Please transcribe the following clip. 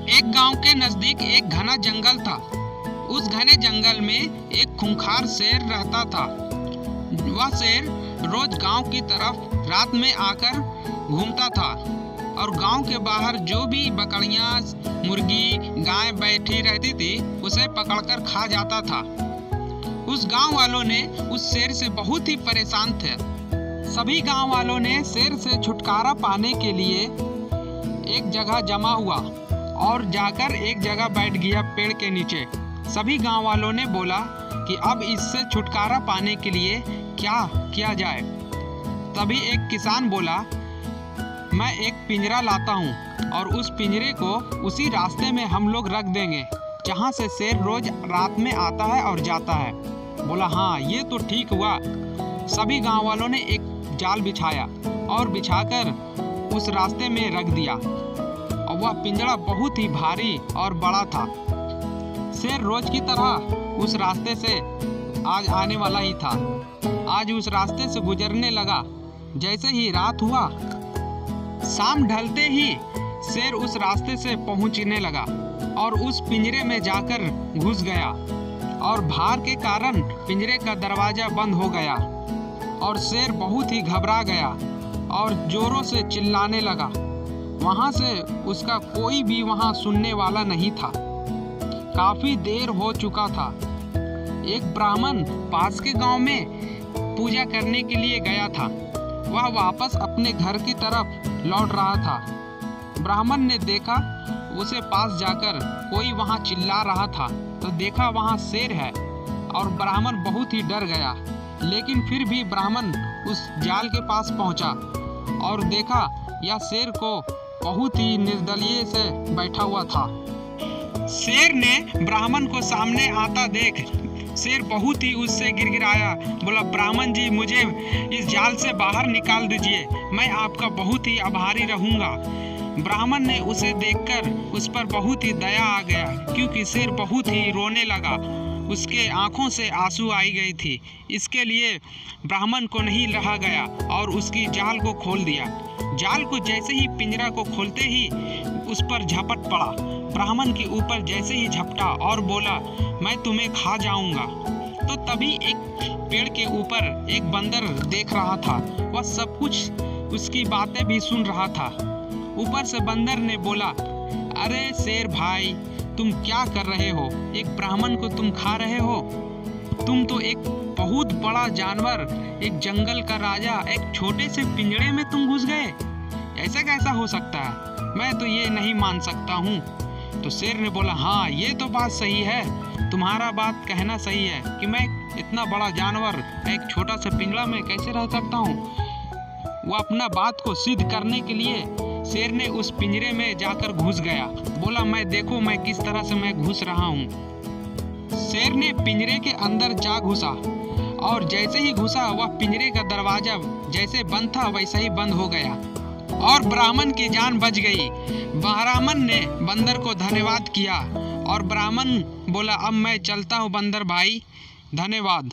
एक गांव के नजदीक एक घना जंगल था। उस घने जंगल में एक खूंखार शेर रहता था। वह शेर रोज गांव की तरफ रात में आकर घूमता था और गांव के बाहर जो भी बकरियां, मुर्गी, गाय बैठी रहती थी उसे पकड़कर खा जाता था। उस गांव वालों ने उस शेर से बहुत ही परेशान थे। सभी गांव वालों ने शेर से छुटकारा पाने के लिए एक जगह जमा हुआ और जाकर एक जगह बैठ गया पेड़ के नीचे। सभी गांव वालों ने बोला कि अब इससे छुटकारा पाने के लिए क्या किया जाए। तभी एक किसान बोला, मैं एक पिंजरा लाता हूँ और उस पिंजरे को उसी रास्ते में हम लोग रख देंगे जहाँ से शेर रोज रात में आता है और जाता है। बोला, हाँ ये तो ठीक हुआ। सभी गांव वालों ने एक जाल बिछाया और बिछाकर उस रास्ते में रख दिया और वह पिंजरा बहुत ही भारी और बड़ा था। शेर रोज की तरह उस रास्ते से आज आने वाला ही था। आज उस रास्ते से गुजरने लगा। जैसे ही रात हुआ, शाम ढलते ही शेर उस रास्ते से पहुंचने लगा और उस पिंजरे में जाकर घुस गया और भार के कारण पिंजरे का दरवाजा बंद हो गया और शेर बहुत ही घबरा गया और जोरों से चिल्लाने लगा। वहां से उसका कोई भी वहां सुनने वाला नहीं था। काफी देर हो चुका था। एक ब्राह्मण पास के गांव में पूजा करने के लिए गया था। वह वापस अपने घर की तरफ लौट रहा था। ब्राह्मण ने देखा, उसे पास जाकर कोई वहां चिल्ला रहा था तो देखा वहां शेर है और ब्राह्मण बहुत ही डर गया। लेकिन फिर भी ब्राह्मण उस जाल के पास पहुंचा और देखा यह शेर को बहुत ही निर्दलीय से बैठा हुआ था। शेर ने ब्राह्मण को सामने आता देख शेर बहुत ही उससे गिड़गिड़ाया। बोला, ब्राह्मण जी, मुझे इस जाल से बाहर निकाल दीजिए, मैं आपका बहुत ही आभारी रहूंगा। ब्राह्मण ने उसे देखकर उस पर बहुत ही दया आ गया क्योंकि शेर बहुत ही रोने लगा। उसके आंखों से आंसू आई गई थी। इसके लिए ब्राह्मण को नहीं रहा गया और उसकी जाल को खोल दिया। जाल को जैसे ही पिंजरा को खोलते ही उस पर झपट पड़ा। ब्राह्मण के ऊपर जैसे ही झपटा और बोला, मैं तुम्हें खा जाऊंगा। तो तभी एक पेड़ के ऊपर एक बंदर देख रहा था। वह सब कुछ उसकी बातें भी सुन रहा था। ऊपर से बंदर ने बोला, अरे शेर भाई, तुम क्या कर रहे हो? एक ब्राह्मण को तुम खा रहे हो? तुम तो एक बहुत बड़ा जानवर, एक जंगल का राजा, एक छोटे से पिंजरे में तुम घुस गए। ऐसा कैसा हो सकता है? मैं तो ये नहीं मान सकता हूँ। तो शेर ने बोला, हाँ ये तो बात सही है, तुम्हारा बात कहना सही है कि मैं इतना बड़ा जानवर एक छोटा सा पिंजरा में कैसे रह सकता हूँ। वो अपना बात को सिद्ध करने के लिए शेर ने उस पिंजरे में जाकर घुस गया। बोला, मैं देखो मैं किस तरह से मैं घुस रहा हूँ। शेर ने पिंजरे के अंदर जा घुसा और जैसे ही घुसा वह पिंजरे का दरवाजा जैसे बंद था वैसा ही बंद हो गया और ब्राह्मण की जान बच गई। ब्राह्मण ने बंदर को धन्यवाद किया और ब्राह्मण बोला, अब मैं चलता हूँ बंदर भाई, धन्यवाद।